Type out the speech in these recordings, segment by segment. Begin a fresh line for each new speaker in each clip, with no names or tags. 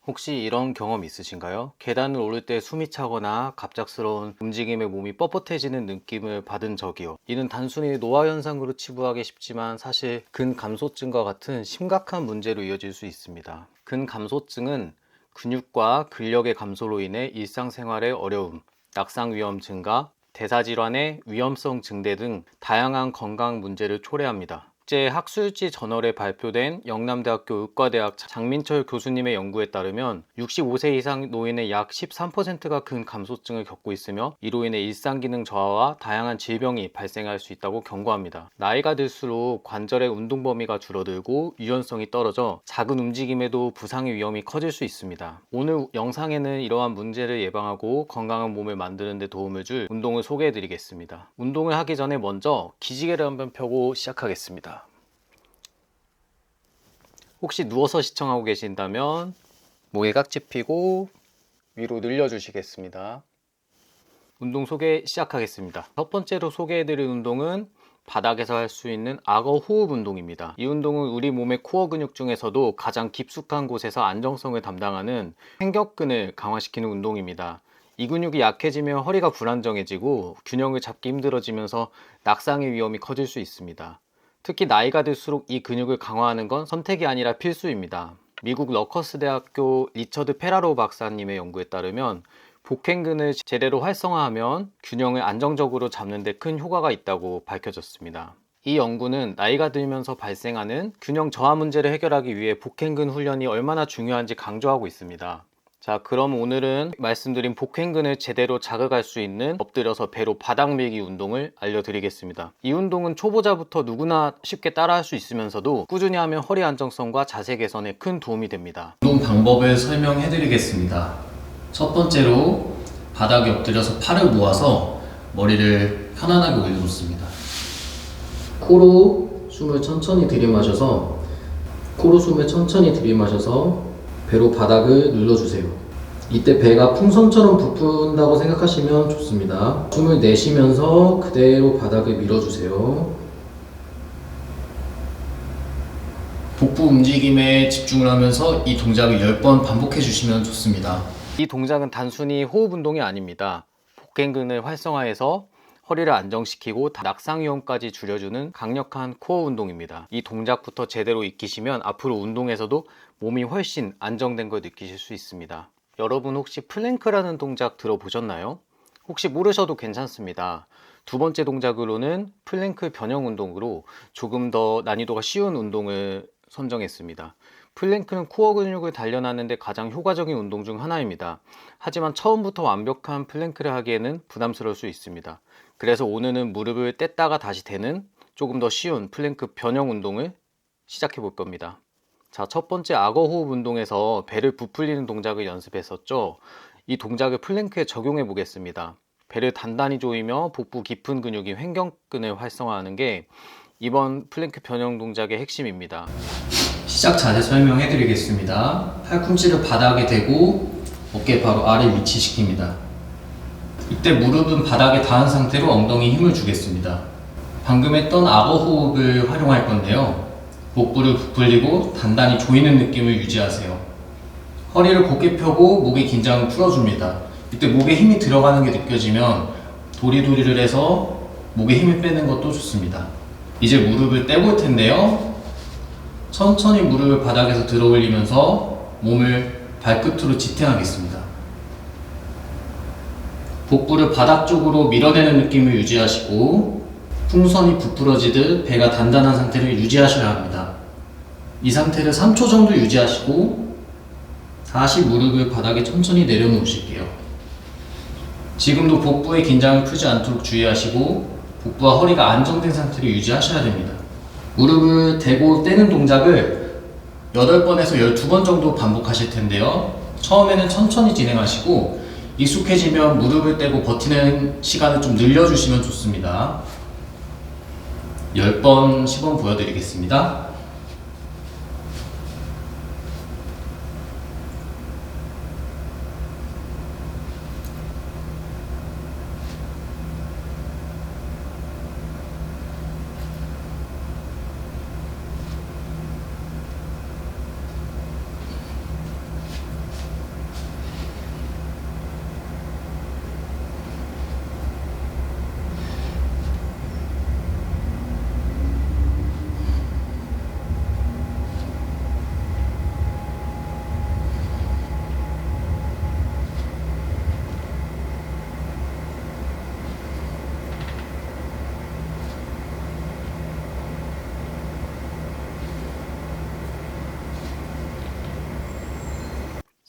혹시 이런 경험 있으신가요? 계단을 오를 때 숨이 차거나 갑작스러운 움직임에 몸이 뻣뻣해지는 느낌을 받은 적이요. 이는 단순히 노화 현상으로 치부하기 쉽지만 사실 근감소증과 같은 심각한 문제로 이어질 수 있습니다. 근감소증은 근육과 근력의 감소로 인해 일상생활의 어려움, 낙상 위험 증가, 대사질환의 위험성 증대 등 다양한 건강 문제를 초래합니다. 국제 학술지 저널에 발표된 영남대학교 의과대학 장민철 교수님의 연구에 따르면 65세 이상 노인의 약 13%가 근감소증을 겪고 있으며 이로 인해 일상기능 저하와 다양한 질병이 발생할 수 있다고 경고합니다. 나이가 들수록 관절의 운동 범위가 줄어들고 유연성이 떨어져 작은 움직임에도 부상의 위험이 커질 수 있습니다. 오늘 영상에는 이러한 문제를 예방하고 건강한 몸을 만드는 데 도움을 줄 운동을 소개해 드리겠습니다. 운동을 하기 전에 먼저 기지개를 한번 펴고 시작하겠습니다. 혹시 누워서 시청하고 계신다면 목에 깍지 피고 위로 늘려주시겠습니다. 운동 소개 시작하겠습니다. 첫 번째로 소개해드릴 운동은 바닥에서 할 수 있는 악어 호흡 운동입니다. 이 운동은 우리 몸의 코어 근육 중에서도 가장 깊숙한 곳에서 안정성을 담당하는 횡격근을 강화시키는 운동입니다. 이 근육이 약해지면 허리가 불안정해지고 균형을 잡기 힘들어지면서 낙상의 위험이 커질 수 있습니다. 특히 나이가 들수록 이 근육을 강화하는 건 선택이 아니라 필수입니다. 미국 러커스 대학교 리처드 페라로 박사님의 연구에 따르면 복행근을 제대로 활성화하면 균형을 안정적으로 잡는 데 큰 효과가 있다고 밝혀졌습니다. 이 연구는 나이가 들면서 발생하는 균형 저하 문제를 해결하기 위해 복행근 훈련이 얼마나 중요한지 강조하고 있습니다. 자, 그럼 오늘은 말씀드린 복행근을 제대로 자극할 수 있는 엎드려서 배로 바닥 밀기 운동을 알려드리겠습니다. 이 운동은 초보자부터 누구나 쉽게 따라할 수 있으면서도 꾸준히 하면 허리 안정성과 자세 개선에 큰 도움이 됩니다. 운동 방법을 설명해 드리겠습니다. 첫 번째로 바닥에 엎드려서 팔을 모아서 머리를 편안하게 올려놓습니다. 코로 숨을 천천히 들이마셔서 배로 바닥을 눌러주세요. 이때 배가 풍선처럼 부푼다고 생각하시면 좋습니다. 숨을 내쉬면서 그대로 바닥을 밀어주세요. 복부 움직임에 집중을 하면서 이 동작을 10번 반복해 주시면 좋습니다. 이 동작은 단순히 호흡 운동이 아닙니다. 복행근을 활성화해서 허리를 안정시키고 낙상 위험까지 줄여주는 강력한 코어 운동입니다. 이 동작부터 제대로 익히시면 앞으로 운동에서도 몸이 훨씬 안정된 걸 느끼실 수 있습니다. 여러분 혹시 플랭크라는 동작 들어보셨나요? 혹시 모르셔도 괜찮습니다. 두 번째 동작으로는 플랭크 변형 운동으로 조금 더 난이도가 쉬운 운동을 선정했습니다. 플랭크는 코어 근육을 단련하는 데 가장 효과적인 운동 중 하나입니다. 하지만 처음부터 완벽한 플랭크를 하기에는 부담스러울 수 있습니다. 그래서 오늘은 무릎을 뗐다가 다시 대는 조금 더 쉬운 플랭크 변형 운동을 시작해 볼 겁니다. 자, 첫 번째 악어 호흡 운동에서 배를 부풀리는 동작을 연습했었죠. 이 동작을 플랭크에 적용해 보겠습니다. 배를 단단히 조이며 복부 깊은 근육인 횡격근을 활성화하는 게 이번 플랭크 변형 동작의 핵심입니다. 시작 자세 설명해 드리겠습니다. 팔꿈치를 바닥에 대고 어깨 바로 아래 위치시킵니다. 이때 무릎은 바닥에 닿은 상태로 엉덩이에 힘을 주겠습니다. 방금 했던 악어 호흡을 활용할 건데요. 복부를 부풀리고 단단히 조이는 느낌을 유지하세요. 허리를 곧게 펴고 목의 긴장을 풀어줍니다. 이때 목에 힘이 들어가는 게 느껴지면 도리도리를 해서 목에 힘을 빼는 것도 좋습니다. 이제 무릎을 떼볼 텐데요. 천천히 무릎을 바닥에서 들어 올리면서 몸을 발끝으로 지탱하겠습니다. 복부를 바닥 쪽으로 밀어내는 느낌을 유지하시고 풍선이 부풀어지듯 배가 단단한 상태를 유지하셔야 합니다. 이 상태를 3초 정도 유지하시고 다시 무릎을 바닥에 천천히 내려놓으실게요. 지금도 복부의 긴장을 풀지 않도록 주의하시고 복부와 허리가 안정된 상태를 유지하셔야 됩니다. 무릎을 대고 떼는 동작을 8번에서 12번 정도 반복하실 텐데요. 처음에는 천천히 진행하시고 익숙해지면 무릎을 떼고 버티는 시간을 좀 늘려주시면 좋습니다. 10번 시범 보여드리겠습니다.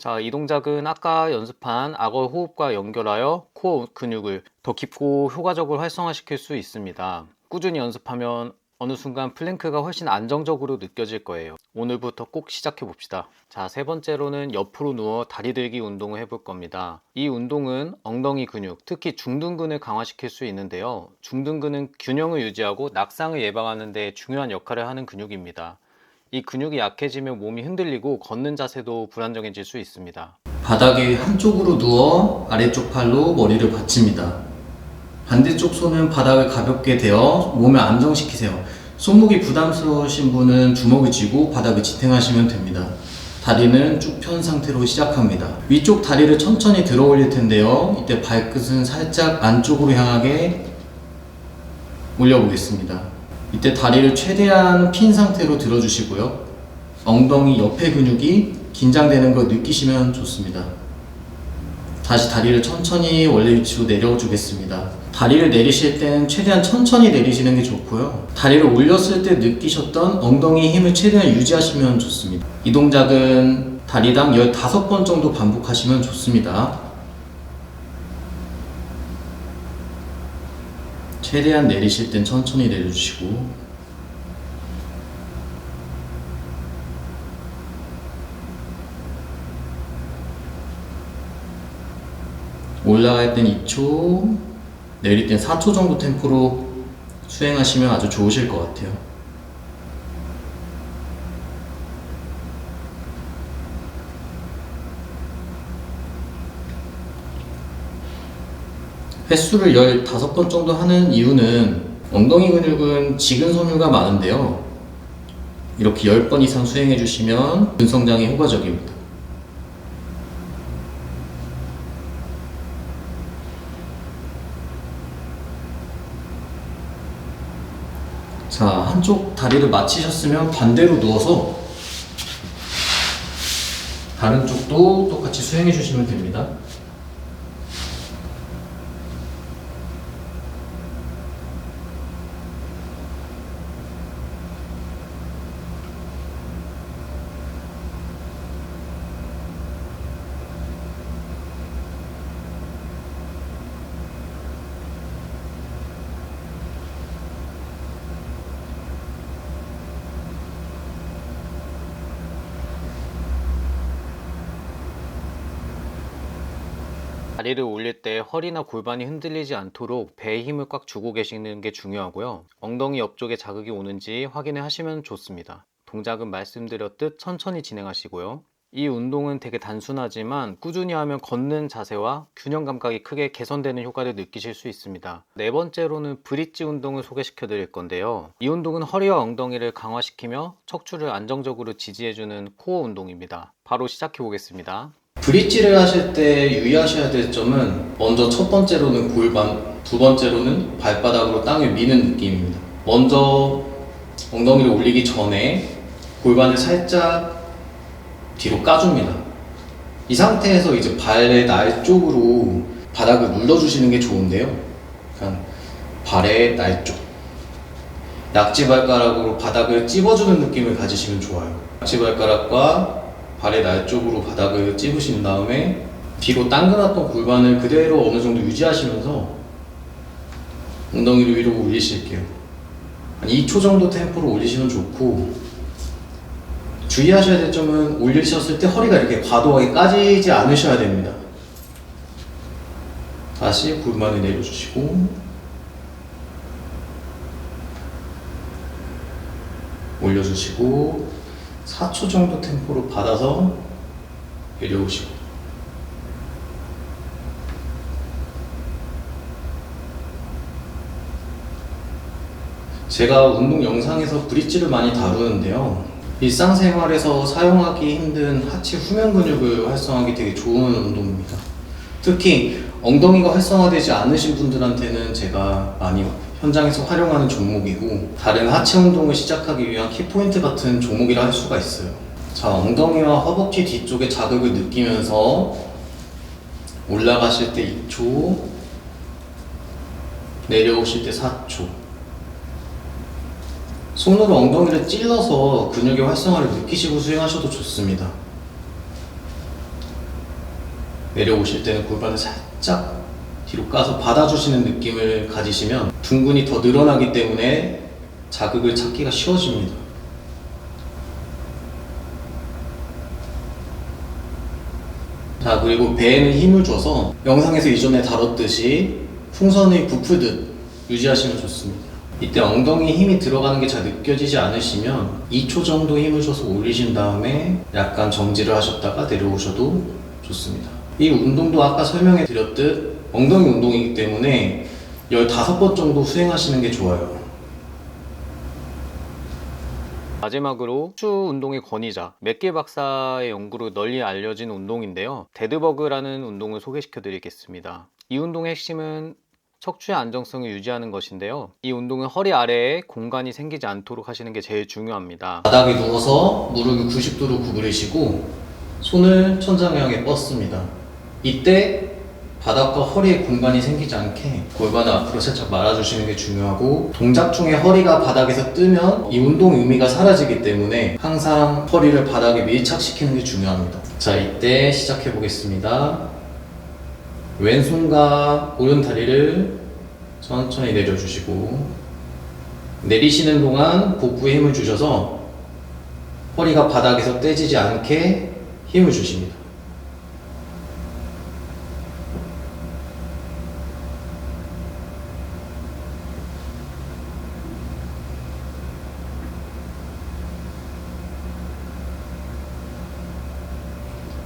자, 이 동작은 아까 연습한 악어 호흡과 연결하여 코어 근육을 더 깊고 효과적으로 활성화시킬 수 있습니다. 꾸준히 연습하면 어느 순간 플랭크가 훨씬 안정적으로 느껴질 거예요. 오늘부터 꼭 시작해 봅시다. 자, 세 번째로는 옆으로 누워 다리 들기 운동을 해볼 겁니다. 이 운동은 엉덩이 근육, 특히 중둔근을 강화시킬 수 있는데요. 중둔근은 균형을 유지하고 낙상을 예방하는 데 중요한 역할을 하는 근육입니다. 이 근육이 약해지면 몸이 흔들리고 걷는 자세도 불안정해질 수 있습니다. 바닥에 한쪽으로 누워 아래쪽 팔로 머리를 받칩니다. 반대쪽 손은 바닥을 가볍게 대어 몸을 안정시키세요. 손목이 부담스러우신 분은 주먹을 쥐고 바닥을 지탱하시면 됩니다. 다리는 쭉 편 상태로 시작합니다. 위쪽 다리를 천천히 들어 올릴 텐데요. 이때 발끝은 살짝 안쪽으로 향하게 올려보겠습니다. 이때 다리를 최대한 핀 상태로 들어주시고요. 엉덩이 옆에 근육이 긴장되는 걸 느끼시면 좋습니다. 다시 다리를 천천히 원래 위치로 내려주겠습니다. 다리를 내리실 때는 최대한 천천히 내리시는 게 좋고요. 다리를 올렸을 때 느끼셨던 엉덩이 힘을 최대한 유지하시면 좋습니다. 이 동작은 다리당 15번 정도 반복하시면 좋습니다. 최대한 내리실 땐 천천히 내려주시고, 올라갈 땐 2초, 내릴 땐 4초 정도 템포로 수행하시면 아주 좋으실 것 같아요. 횟수를 15번 정도 하는 이유는 엉덩이 근육은 지근 섬유가 많은데요. 이렇게 10번 이상 수행해 주시면 근성장에 효과적입니다. 자, 한쪽 다리를 마치셨으면 반대로 누워서 다른 쪽도 똑같이 수행해 주시면 됩니다. 다리를 올릴 때 허리나 골반이 흔들리지 않도록 배에 힘을 꽉 주고 계시는 게 중요하고요. 엉덩이 옆쪽에 자극이 오는지 확인을 하시면 좋습니다. 동작은 말씀드렸듯 천천히 진행하시고요. 이 운동은 되게 단순하지만 꾸준히 하면 걷는 자세와 균형 감각이 크게 개선되는 효과를 느끼실 수 있습니다. 네 번째로는 브릿지 운동을 소개시켜 드릴 건데요. 이 운동은 허리와 엉덩이를 강화시키며 척추를 안정적으로 지지해주는 코어 운동입니다. 바로 시작해 보겠습니다. 브릿지를 하실 때 유의하셔야 될 점은 먼저 첫 번째로는 골반, 두 번째로는 발바닥으로 땅을 미는 느낌입니다. 먼저 엉덩이를 올리기 전에 골반을 살짝 뒤로 까줍니다. 이 상태에서 이제 발의 날 쪽으로 바닥을 눌러주시는 게 좋은데요. 그러니까 발의 날 쪽, 낙지발가락으로 바닥을 찝어주는 느낌을 가지시면 좋아요. 낙지발가락과 발의 날 쪽으로 바닥을 찝으신 다음에 뒤로 당겨놨던 골반을 그대로 어느 정도 유지하시면서 엉덩이를 위로 올리실게요. 한 2초 정도 템포로 올리시면 좋고, 주의하셔야 될 점은 올리셨을 때 허리가 이렇게 과도하게 까지지 않으셔야 됩니다. 다시 골반을 내려주시고 올려주시고 4초 정도 템포로 받아서 내려오시고, 제가 운동 영상에서 브릿지를 많이 다루는데요. 일상생활에서 사용하기 힘든 하체 후면 근육을 활성화하기 되게 좋은 운동입니다. 특히 엉덩이가 활성화되지 않으신 분들한테는 제가 많이 현장에서 활용하는 종목이고, 다른 하체 운동을 시작하기 위한 키포인트 같은 종목이라 할 수가 있어요. 자, 엉덩이와 허벅지 뒤쪽에 자극을 느끼면서 올라가실 때 2초, 내려오실 때 4초. 손으로 엉덩이를 찔러서 근육의 활성화를 느끼시고 수행하셔도 좋습니다. 내려오실 때는 골반을 살짝 뒤로 까서 받아주시는 느낌을 가지시면 둥근이 더 늘어나기 때문에 자극을 찾기가 쉬워집니다. 자, 그리고 배에는 힘을 줘서 영상에서 이전에 다뤘듯이 풍선을 부풀듯 유지하시면 좋습니다. 이때 엉덩이에 힘이 들어가는 게 잘 느껴지지 않으시면 2초 정도 힘을 줘서 올리신 다음에 약간 정지를 하셨다가 내려오셔도 좋습니다. 이 운동도 아까 설명해 드렸듯 엉덩이 운동이기 때문에 15번 정도 수행하시는 게 좋아요. 마지막으로 척추 운동의 권위자 맥길 박사의 연구로 널리 알려진 운동인데요. 데드버그라는 운동을 소개시켜 드리겠습니다. 이 운동의 핵심은 척추의 안정성을 유지하는 것인데요. 이 운동은 허리 아래에 공간이 생기지 않도록 하시는 게 제일 중요합니다. 바닥에 누워서 무릎을 90도로 구부리시고 손을 천장을 향해 뻗습니다. 이때 바닥과 허리에 공간이 생기지 않게 골반을 앞으로 살짝 말아주시는 게 중요하고, 동작 중에 허리가 바닥에서 뜨면 이 운동 의미가 사라지기 때문에 항상 허리를 바닥에 밀착시키는 게 중요합니다. 자, 이때 시작해 보겠습니다. 왼손과 오른다리를 천천히 내려주시고, 내리시는 동안 복부에 힘을 주셔서 허리가 바닥에서 떼지지 않게 힘을 주십니다.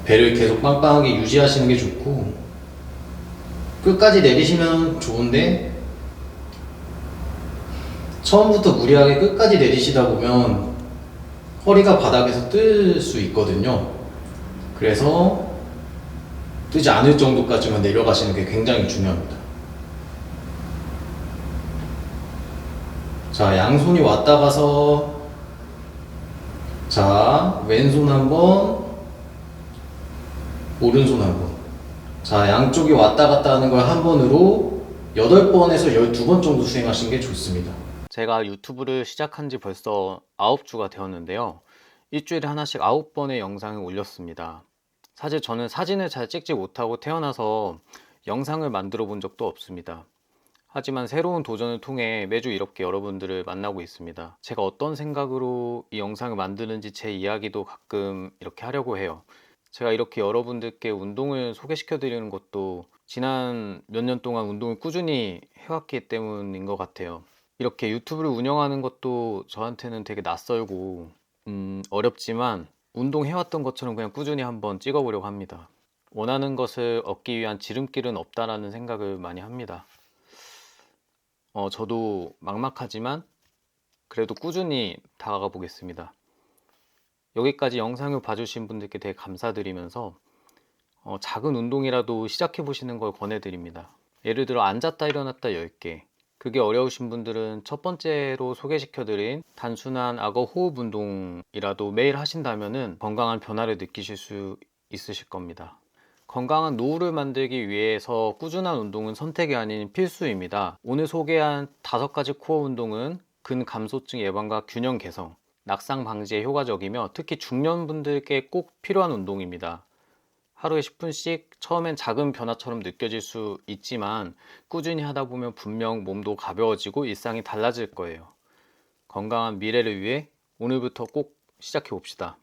배를 계속 빵빵하게 유지하시는 게 좋고, 끝까지 내리시면 좋은데 처음부터 무리하게 끝까지 내리시다 보면 허리가 바닥에서 뜰 수 있거든요. 그래서 뜨지 않을 정도까지만 내려가시는 게 굉장히 중요합니다. 자, 양손이 왔다 가서, 자, 왼손 한번, 오른손 한번. 자, 양쪽이 왔다 갔다 하는 걸 한 번으로 8번에서 12번 정도 수행하시는 게 좋습니다. 제가 유튜브를 시작한 지 벌써 9주가 되었는데요. 일주일에 하나씩 9번의 영상을 올렸습니다. 사실 저는 사진을 잘 찍지 못하고 태어나서 영상을 만들어 본 적도 없습니다. 하지만 새로운 도전을 통해 매주 이렇게 여러분들을 만나고 있습니다. 제가 어떤 생각으로 이 영상을 만드는지 제 이야기도 가끔 이렇게 하려고 해요. 제가 이렇게 여러분들께 운동을 소개시켜 드리는 것도 지난 몇 년 동안 운동을 꾸준히 해왔기 때문인 것 같아요. 이렇게 유튜브를 운영하는 것도 저한테는 되게 낯설고 어렵지만 운동해왔던 것처럼 그냥 꾸준히 한번 찍어보려고 합니다. 원하는 것을 얻기 위한 지름길은 없다라는 생각을 많이 합니다. 저도 막막하지만 그래도 꾸준히 다가가 보겠습니다. 여기까지 영상을 봐주신 분들께 되게 감사드리면서 작은 운동이라도 시작해 보시는 걸 권해드립니다. 예를 들어 앉았다 일어났다 10개. 그게 어려우신 분들은 첫 번째로 소개시켜드린 단순한 악어 호흡 운동이라도 매일 하신다면 건강한 변화를 느끼실 수 있으실 겁니다. 건강한 노후를 만들기 위해서 꾸준한 운동은 선택이 아닌 필수입니다. 오늘 소개한 5가지 코어 운동은 근감소증 예방과 균형 개선, 낙상 방지에 효과적이며 특히 중년분들께 꼭 필요한 운동입니다. 하루에 10분씩 처음엔 작은 변화처럼 느껴질 수 있지만 꾸준히 하다 보면 분명 몸도 가벼워지고 일상이 달라질 거예요. 건강한 미래를 위해 오늘부터 꼭 시작해 봅시다.